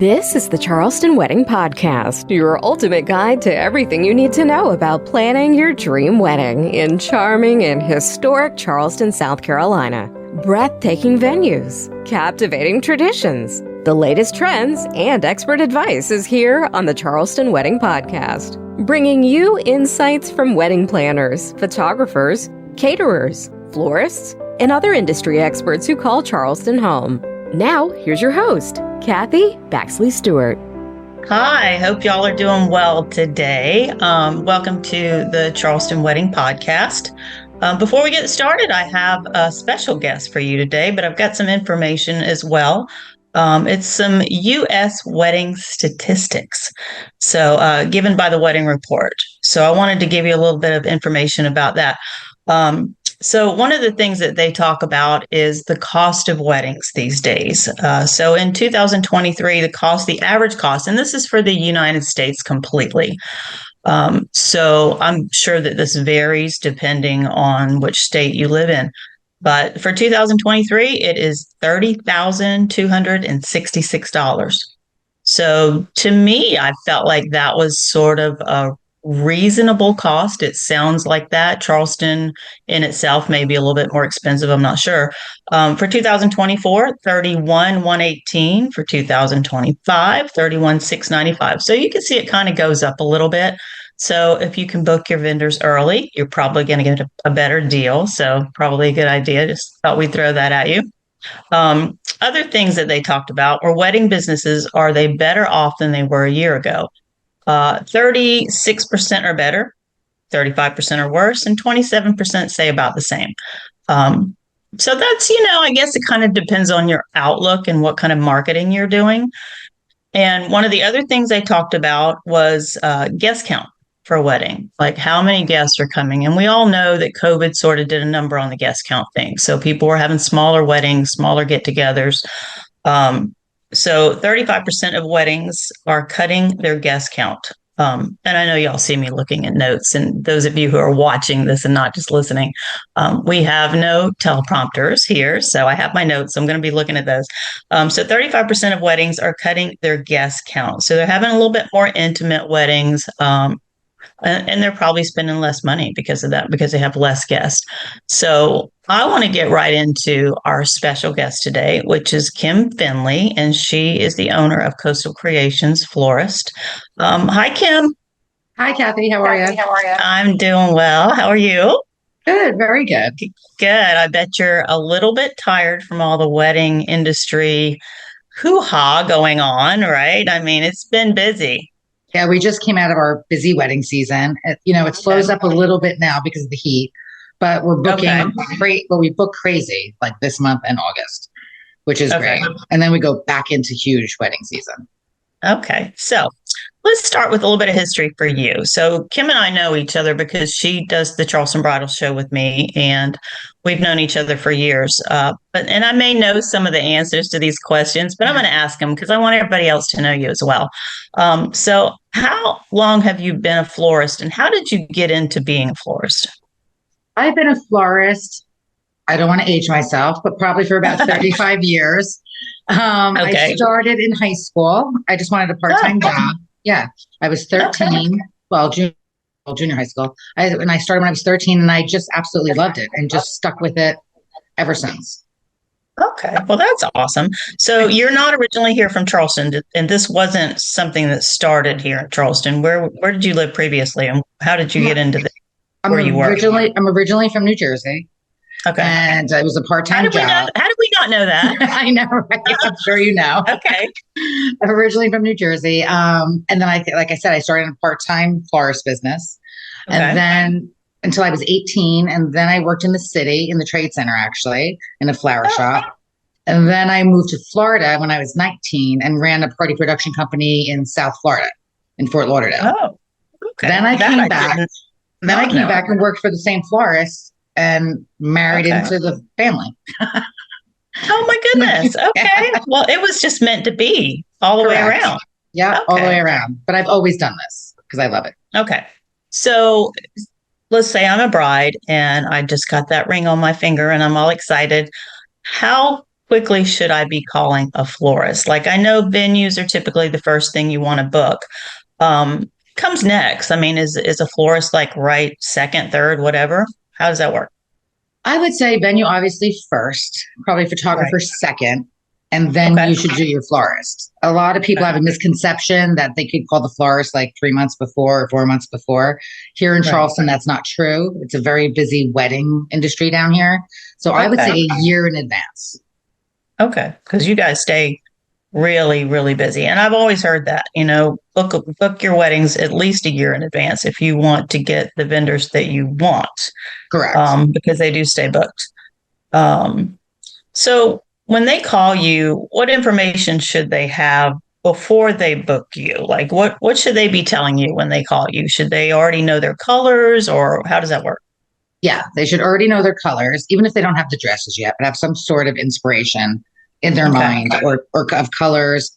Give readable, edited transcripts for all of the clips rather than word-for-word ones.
This is the Charleston Wedding Podcast, your ultimate guide to everything you need to know about planning your dream wedding in charming and historic Charleston, South Carolina. Breathtaking venues, captivating traditions, the latest trends, and expert advice is here on the Charleston Wedding Podcast, bringing you insights from wedding planners, photographers, caterers, florists, and other industry experts who call Charleston home. Now, here's your host, Kathy Baxley-Stewart. Hi, hope y'all are doing well today. Welcome to the Charleston Wedding Podcast. Before we get started, I have a special guest for you today, but I've got some information as well. It's some U.S. wedding statistics, given by the Wedding Report. So I wanted to give you a little bit of information about that. So one of the things that they talk about is the cost of weddings these days. So in 2023, the average cost, and this is for the United States completely. So I'm sure that this varies depending on which state you live in. But for 2023, it is $30,266. So to me, I felt like that was sort of a reasonable cost. It sounds like that. Charleston in itself may be a little bit more expensive. I'm not sure. For 2024, $31,118. For 2025, $31,695. So you can see it kind of goes up a little bit. So if you can book your vendors early, you're probably going to get a better deal. So probably a good idea. Just thought we'd throw that at you. Other things that they talked about were wedding businesses. Are they better off than they were a year ago? 36% are better, 35% are worse, and 27% say about the same. So that's, I guess it kind of depends on your outlook and what kind of marketing you're doing. And one of the other things they talked about was guest count for a wedding, like how many guests are coming. And we all know that COVID sort of did a number on the guest count thing. So people were having smaller weddings, smaller get-togethers. So 35% of weddings are cutting their guest count. And I know y'all see me looking at notes, and those of you who are watching this and not just listening, we have no teleprompters here. So I have my notes. I'm going to be looking at those. So 35% of weddings are cutting their guest count. So they're having a little bit more intimate weddings. And they're probably spending less money because of that, because they have less guests. So I want to get right into our special guest today, which is Kim Findlay, and she is the owner of Coastal Creations Florist. Hi, Kim. Hi, Kathy. How are you? I'm doing well. How are you? Good. Very good. Good. I bet you're a little bit tired from all the wedding industry hoo-ha going on, right? I mean, it's been busy. Yeah, we just came out of our busy wedding season. It slows up a little bit now because of the heat, but we're booking but we book crazy like this month and August, which is great. And then we go back into huge wedding season. Okay. So let's start with a little bit of history for you. So Kim and I know each other because she does the Charleston Bridal Show with me, and we've known each other for years. And I may know some of the answers to these questions, but I'm going to ask them because I want everybody else to know you as well. So how long have you been a florist, and how did you get into being a florist? I've been a florist. I don't want to age myself, but probably for about 35 years. I started in high school. I just wanted a part-time job. Yeah. I was 13. Well, junior high school. And I started when I was 13, and I just absolutely loved it and just stuck with it ever since. Okay. Well, that's awesome. So you're not originally here from Charleston, and this wasn't something that started here in Charleston. Where did you live previously, and how did you get into where you were? I'm originally from New Jersey. Okay. And it was a part-time job. How did we not know that? I know, right? I'm sure you know. Okay. I'm originally from New Jersey. And then like I said, I started a part-time florist business. Okay. And then until I was 18. And then I worked in the city, in the trade center, actually, in a flower shop. And then I moved to Florida when I was 19 and ran a party production company in South Florida, in Fort Lauderdale. Oh, okay. Then I came back. Then I came back and worked for the same florist and married into the family. Oh my goodness. Okay. Well, it was just meant to be all the way around. Yeah, all the way around. But I've always done this because I love it. Okay. So let's say I'm a bride and I just got that ring on my finger and I'm all excited. How quickly should I be calling a florist? Like, I know venues are typically the first thing you want to book. Comes next. I mean, is a florist like right second, third, whatever? How does that work? I would say venue obviously first, probably photographer second, and then you should do your florist. A lot of people have a misconception that they could call the florist like 3 months before or 4 months before. Here in Charleston, that's not true. It's a very busy wedding industry down here. So I would say a year in advance. Okay, because you guys stay really, really busy. And I've always heard that, book your weddings at least a year in advance if you want to get the vendors that you want. Correct. Because they do stay booked. So when they call you, what information should they have before they book you? Like what should they be telling you when they call you? Should they already know their colors, or how does that work? Yeah, they should already know their colors, even if they don't have the dresses yet, but have some sort of inspiration in their mind or of colors.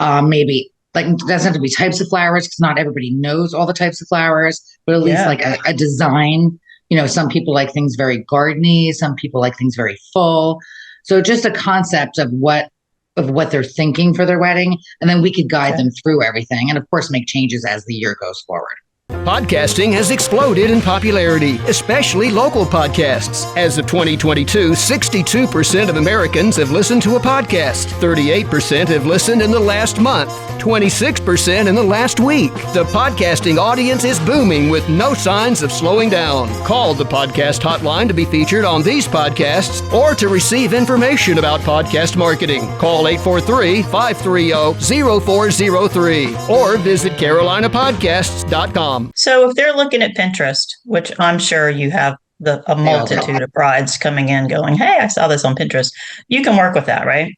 Maybe like it doesn't have to be types of flowers because not everybody knows all the types of flowers, but at least like a design. Some people like things very gardeny, some people like things very full. So just a concept of what they're thinking for their wedding, and then we could guide them through everything, and of course make changes as the year goes forward. Podcasting has exploded in popularity, especially local podcasts. As of 2022, 62% of Americans have listened to a podcast. 38% have listened in the last month. 26% in the last week. The podcasting audience is booming with no signs of slowing down. Call the podcast hotline to be featured on these podcasts or to receive information about podcast marketing. Call 843-530-0403 or visit carolinapodcasts.com. So if they're looking at Pinterest, which I'm sure you have a multitude of brides coming in going, hey, I saw this on Pinterest. You can work with that, right?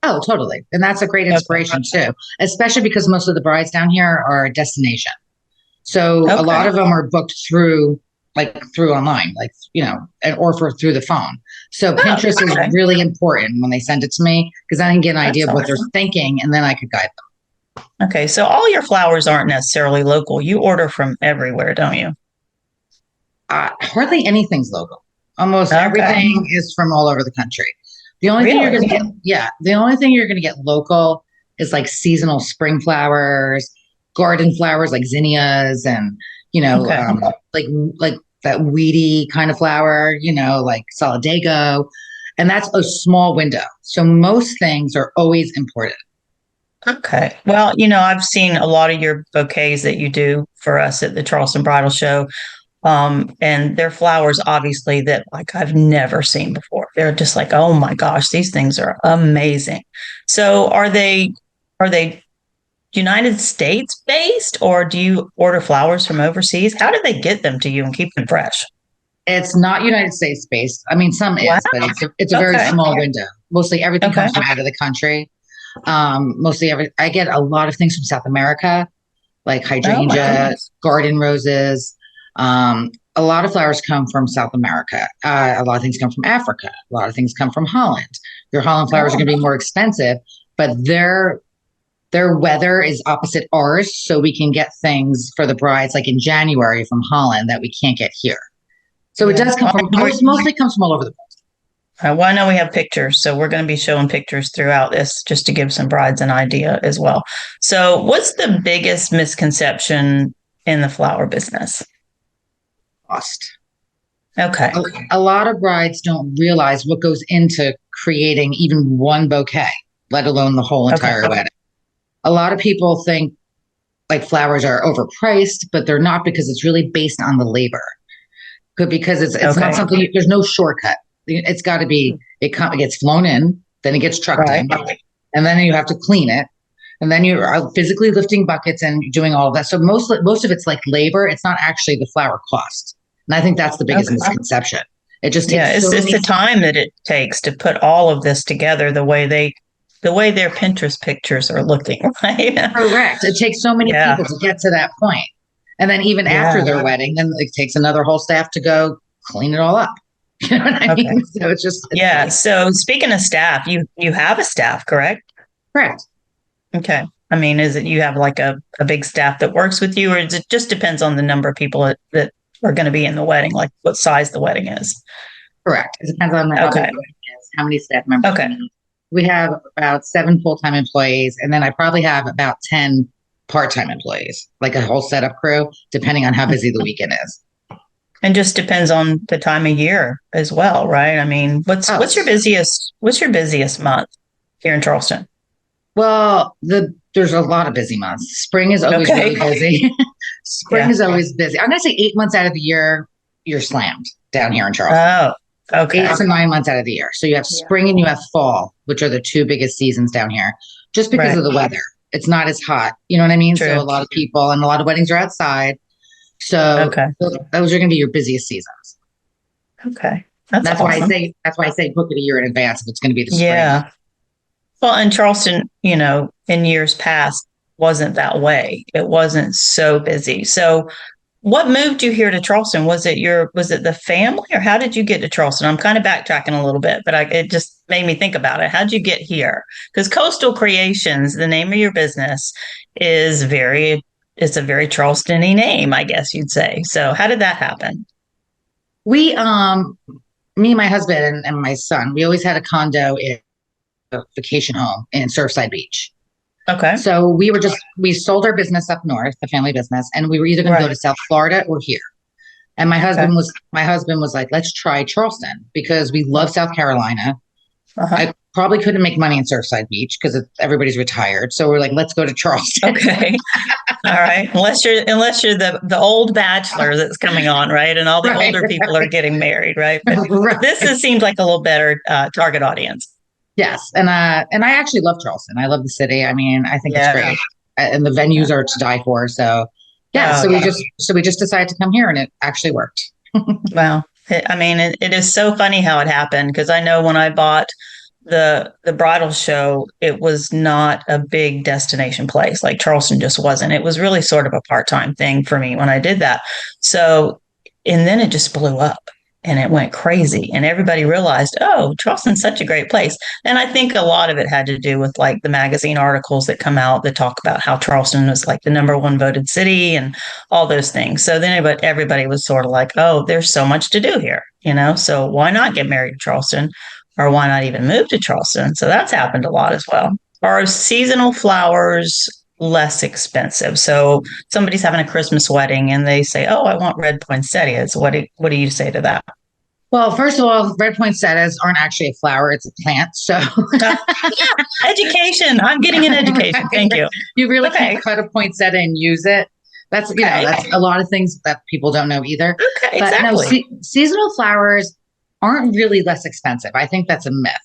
Oh, totally. And that's a great inspiration too, especially because most of the brides down here are a destination. So a lot of them are booked through online, or through the phone. So Pinterest is really important when they send it to me because I can get an idea of what they're thinking and then I could guide them. Okay. So all your flowers aren't necessarily local. You order from everywhere, don't you? Hardly anything's local. Almost everything is from all over the country. The only thing you're going to get, the only thing you're going to get local is like seasonal spring flowers, garden flowers like zinnias, and like that weedy kind of flower, like solidago, and that's a small window. So most things are always imported. Okay. Well, I've seen a lot of your bouquets that you do for us at the Charleston Bridal Show. And they're flowers, obviously, that like I've never seen before. They're just like, oh my gosh, these things are amazing. So are they United States based, or do you order flowers from overseas? How do they get them to you and keep them fresh? It's not United States based. I mean, some is, but it's a very small window. Mostly everything comes from out of the country. I get a lot of things from South America, like hydrangea, garden roses. A lot of flowers come from South America. A lot of things come from Africa. A lot of things come from Holland. Your Holland flowers are going to be more expensive, but their weather is opposite ours. So we can get things for the brides like in January from Holland that we can't get here. So it does come from, mostly comes from all over the place. Well, I know we have pictures, so we're going to be showing pictures throughout this just to give some brides an idea as well. So what's the biggest misconception in the flower business? Cost. Okay. A lot of brides don't realize what goes into creating even one bouquet, let alone the whole entire wedding. A lot of people think like flowers are overpriced, but they're not, because it's really based on the labor. Because it's not something, there's no shortcut. It's got to be, it gets flown in, then it gets trucked in, and then you have to clean it. And then you are physically lifting buckets and doing all of that. So most of it's like labor. It's not actually the flower cost. And I think that's the biggest misconception. It just takes it's the time that it takes to put all of this together the way their Pinterest pictures are looking, right? Correct. It takes so many people to get to that point. And then even after their wedding, then it takes another whole staff to go clean it all up. You know what I mean? So it's just So speaking of staff, you have a staff, correct? Correct. Okay. I mean, is it you have like a big staff that works with you, or is it just depends on the number of people that are going to be in the wedding, like what size the wedding is? Correct. It depends on how many staff members. Okay. We have about 7 full-time employees, and then I probably have about 10 part-time employees, like a whole setup crew, depending on how busy the weekend is. And just depends on the time of year as well, right? I mean, what's your busiest month here in Charleston? Well, there's a lot of busy months. Spring is always really busy. Spring is always busy. I'm going to say 8 months out of the year, you're slammed down here in Charleston. Oh, okay. 8 to 9 months out of the year. So you have spring and you have fall, which are the 2 biggest seasons down here, just because of the weather. It's not as hot. You know what I mean? True. So a lot of people and a lot of weddings are outside. So those are going to be your busiest seasons. Okay. That's awesome. Why I say book it a year in advance if it's going to be the spring. Yeah. Well, and Charleston, in years past wasn't that way. It wasn't so busy. So what moved you here to Charleston? Was it the family, or how did you get to Charleston? I'm kind of backtracking a little bit, but it just made me think about it. How'd you get here? Because Coastal Creations, the name of your business, it's a very Charleston-y name, I guess you'd say. So how did that happen? We, me, my husband, and my son, we always had a condo in a vacation home in Surfside Beach. Okay. So we sold our business up north, the family business, and we were either going to go to South Florida or here. And my husband was like, let's try Charleston because we love South Carolina. I probably couldn't make money in Surfside Beach because everybody's retired. So we're like, let's go to Charleston. Okay. All right. Unless you're the old bachelor that's coming on, right? And all the older people are getting married, right? But this seems like a little better target audience. Yes. And I actually love Charleston. I love the city. I mean, I think it's great. And the venues are to die for. So we just decided to come here and it actually worked. Wow. It is so funny how it happened because I know when I bought the bridal show, it was not a big destination place. Like Charleston just wasn't. It was really sort of a part-time thing for me when I did that. So, and then it just blew up. And it went crazy and everybody realized, oh, Charleston's such a great place. And I think a lot of it had to do with like the magazine articles that come out that talk about how Charleston was like the #1 voted city and all those things. So then everybody was sort of like, oh, there's so much to do here, so why not get married to Charleston or why not even move to Charleston? So that's happened a lot as well. Are seasonal flowers less expensive? So somebody's having a Christmas wedding and they say, oh, I want red poinsettias. What do you say to that? Well, first of all, red poinsettias aren't actually a flower, it's a plant. So education. I'm getting an education. Thank you. You really can't cut a poinsettia and use it. That's that's a lot of things that people don't know either. Okay, but exactly. No, seasonal flowers aren't really less expensive. I think that's a myth.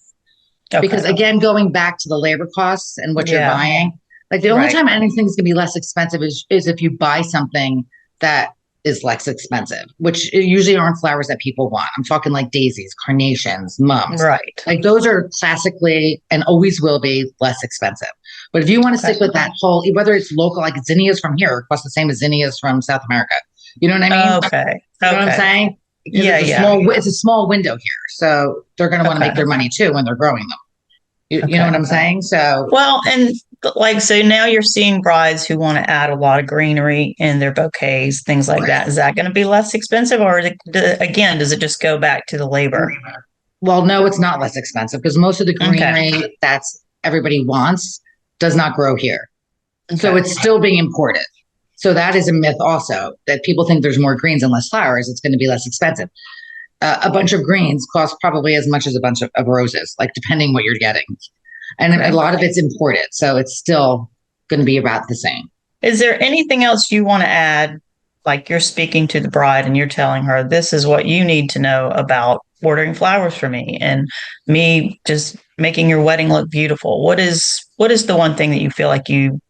Because again, going back to the labor costs and what you're buying, like the only time anything's gonna be less expensive is if you buy something that is less expensive, which usually aren't flowers that people want. I'm talking like daisies, carnations, mums. Right. Like those are classically and always will be less expensive. But if you want to stick with that whole, whether it's local, like zinnias from here cost the same as zinnias from South America. You know what I mean? Okay. You know what I'm saying? Because it's a small window here. So they're going to want to make their money too when they're growing them. You know what I'm saying? So, well, and so now you're seeing brides who want to add a lot of greenery in their bouquets, things like that. Is that going to be less expensive? Or again, does it just go back to the labor? Well, no, it's not less expensive because most of the greenery that's everybody wants does not grow here. So it's still being imported. So that is a myth also that people think there's more greens and less flowers. It's going to be less expensive. A bunch of greens cost probably as much as a bunch of roses, like depending what you're getting. And a lot of it's imported. So it's still going to be about the same. Is there anything else you want to add? Like you're speaking to the bride and you're telling her, this is what you need to know about ordering flowers for me and me just making your wedding look beautiful. What is the one thing that you feel like you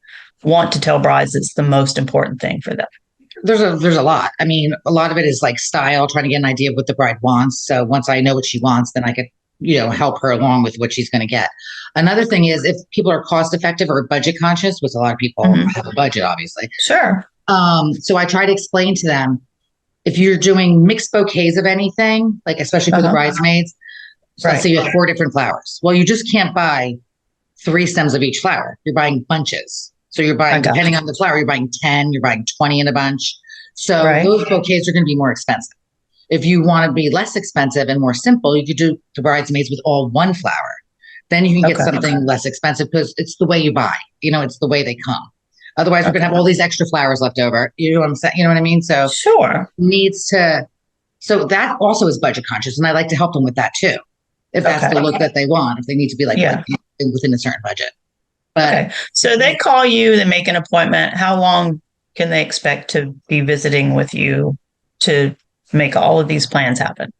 want to tell brides is the most important thing for them? There's a lot. I mean, a lot of it is like style, trying to get an idea of what the bride wants. So once I know what she wants, then I could, help her along with what she's going to get. Another thing is if people are cost effective or budget conscious, which a lot of people have a budget, obviously. Sure. So I try to explain to them, if you're doing mixed bouquets of anything, like especially for the bridesmaids, let's say you have 4 different flowers. Well, you just can't buy 3 stems of each flower. You're buying bunches. So you're buying, depending on the flower, you're buying 10, you're buying 20 in a bunch. So those bouquets are going to be more expensive. If you want to be less expensive and more simple, you could do the bridesmaids with all 1 flower. Then you can get something less expensive because it's the way you buy. It's the way they come. Otherwise, we're going to have all these extra flowers left over. You know what I'm saying? You know what I mean? So sure. So that also is budget conscious. And I like to help them with that too. If that's the look that they want, if they need to be like within a certain budget. But so they call you, they make an appointment. How long can they expect to be visiting with you to make all of these plans happen?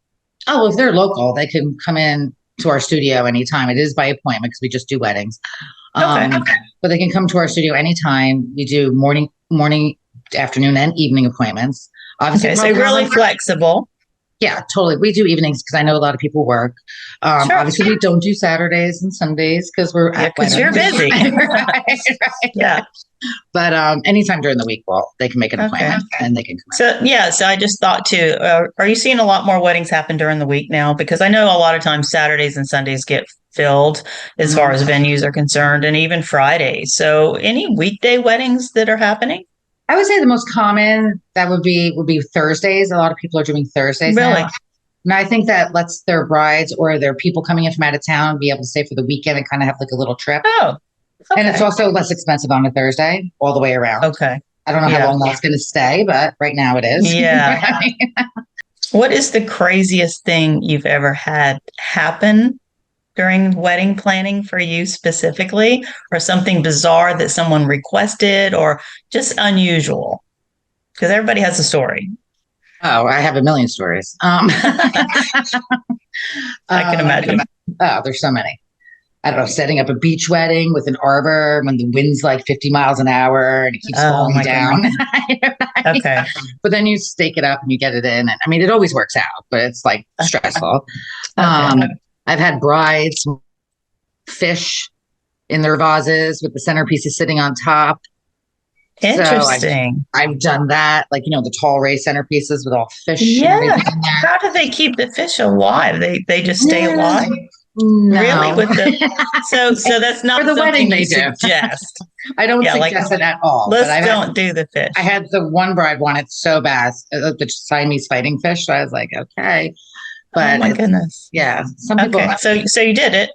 Oh, if they're local, they can come in to our studio anytime. It is by appointment because we just do weddings. But they can come to our studio anytime. We do morning, afternoon, and evening appointments. Obviously, so really flexible. Yeah, totally. We do evenings because I know a lot of people work. Obviously, we don't do Saturdays and Sundays because we're because you're busy. right. Yeah. But anytime during the week, they can make an appointment and they can come in. So I just thought too, are you seeing a lot more weddings happen during the week now? Because I know a lot of times Saturdays and Sundays get filled as far as venues are concerned, and even Fridays. So any weekday weddings that are happening? I would say the most common that would be Thursdays. A lot of people are doing Thursdays now. And I think that lets their brides or their people coming in from out of town be able to stay for the weekend and kind of have like a little trip. Oh, okay. And it's also less expensive on a Thursday all the way around. Okay. I don't know how long that's going to stay, but right now it is. Yeah. What is the craziest thing you've ever had happen during wedding planning for you specifically, or something bizarre that someone requested, or just unusual? Because everybody has a story. Oh, I have a million stories. I can imagine. Oh, there's so many. I don't know, setting up a beach wedding with an arbor when the wind's like 50 miles an hour and it keeps falling down. Okay. But then you stake it up and you get it in. And I mean, it always works out, but it's like stressful. I've had brides fish in their vases with the centerpieces sitting on top. Interesting. So I've done that, like, the tall raised centerpieces with all fish. Yeah. How do they keep the fish alive? They just stay alive? No. Really? So that's not for the wedding they suggest. I don't suggest it at all. Don't do the fish. I had the one bride wanted so bad the Siamese fighting fish. So I was like, okay. But oh my goodness. Yeah. Some people. So you did it.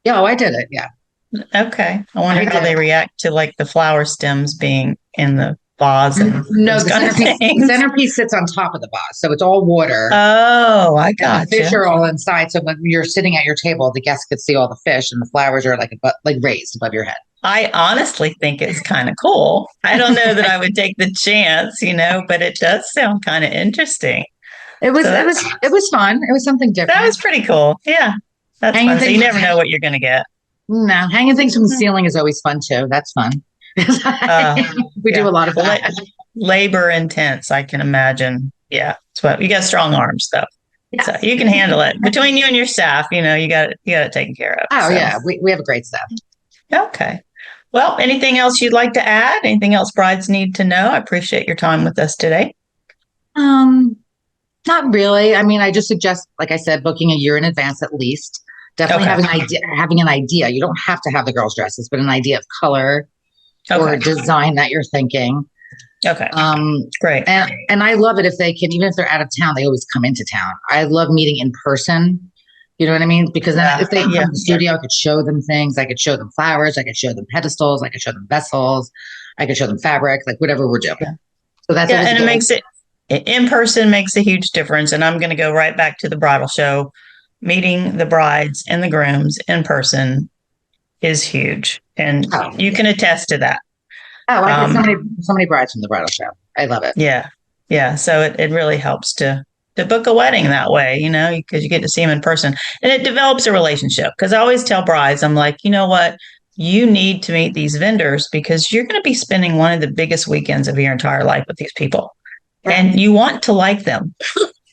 Yeah. Oh, I did it. Yeah. Okay. I wonder how they react to like the flower stems being in the vase. And no, the centerpiece sits on top of the vase. So it's all water. Oh, I got the fish are all inside. So when you're sitting at your table, the guests could see all the fish and the flowers are like raised above your head. I honestly think it's kind of cool. I don't know that I would take the chance, but it does sound kind of interesting. It was fun. It was something different. That was pretty cool. Yeah. That's fun. So you never know what you're going to get. No, hanging things from the ceiling is always fun too. That's fun. We do a lot of that. Labor intense, I can imagine. Yeah. But you got strong arms though. Yeah. So you can handle it. Between you and your staff, you got it taken care of. Oh yeah. We have a great staff. Okay. Well, anything else you'd like to add? Anything else brides need to know? I appreciate your time with us today. Not really. I mean, I just suggest, like I said, booking a year in advance at least. Definitely having an idea. You don't have to have the girls' dresses, but an idea of color or design that you're thinking. Okay. Great. And I love it if they can, even if they're out of town, they always come into town. I love meeting in person. You know what I mean? Because then if they come to the studio, I could show them things. I could show them flowers. I could show them pedestals. I could show them vessels. I could show them fabric, like whatever we're doing. Yeah. So that's and it makes it in person makes a huge difference. And I'm going to go right back to the bridal show. Meeting the brides and the grooms in person is huge. And you can attest to that. Oh, I get so many brides from the bridal show. I love it. Yeah. Yeah. So it really helps to book a wedding that way, because you get to see them in person and it develops a relationship. Because I always tell brides, I'm like, you know what? You need to meet these vendors because you're going to be spending one of the biggest weekends of your entire life with these people. Right. And you want to like them.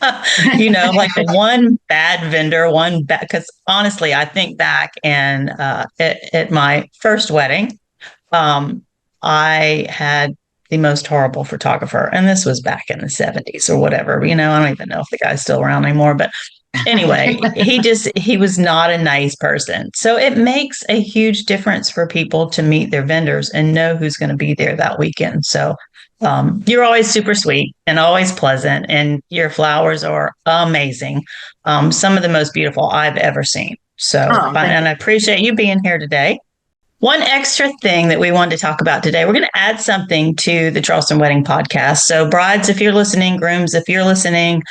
Like one bad vendor, because honestly, I think back and at my first wedding, I had the most horrible photographer. And this was back in the 70s or whatever, I don't even know if the guy's still around anymore, but anyway, he was not a nice person. So it makes a huge difference for people to meet their vendors and know who's going to be there that weekend. So you're always super sweet and always pleasant, and your flowers are amazing. Some of the most beautiful I've ever seen. So, and I appreciate you being here today. One extra thing that we wanted to talk about today, we're going to add something to the Charleston Wedding Podcast. So brides, if you're listening, grooms, if you're listening,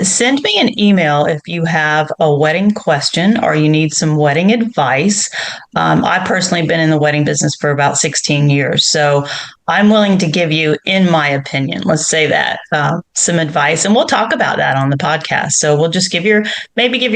send me an email if you have a wedding question or you need some wedding advice. I personally been in the wedding business for about 16 years. So I'm willing to give you, in my opinion, let's say that, some advice, and we'll talk about that on the podcast. So we'll just give your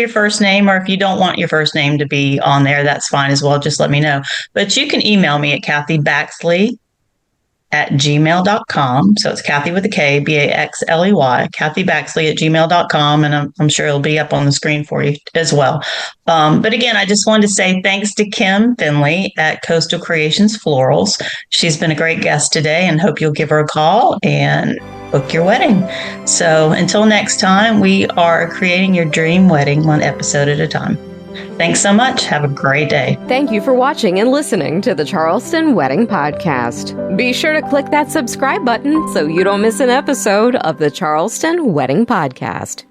first name, or if you don't want your first name to be on there, that's fine as well. Just let me know. But you can email me at Kathy Baxley@gmail.com. So it's Kathy with a K, Baxley, Kathy Baxley@gmail.com. And I'm sure it'll be up on the screen for you as well. But again, I just wanted to say thanks to Kim Findlay at Coastal Creations Florals. She's been a great guest today, and hope you'll give her a call and book your wedding. So until next time, we are creating your dream wedding one episode at a time. Thanks so much. Have a great day. Thank you for watching and listening to the Charleston Wedding Podcast. Be sure to click that subscribe button so you don't miss an episode of the Charleston Wedding Podcast.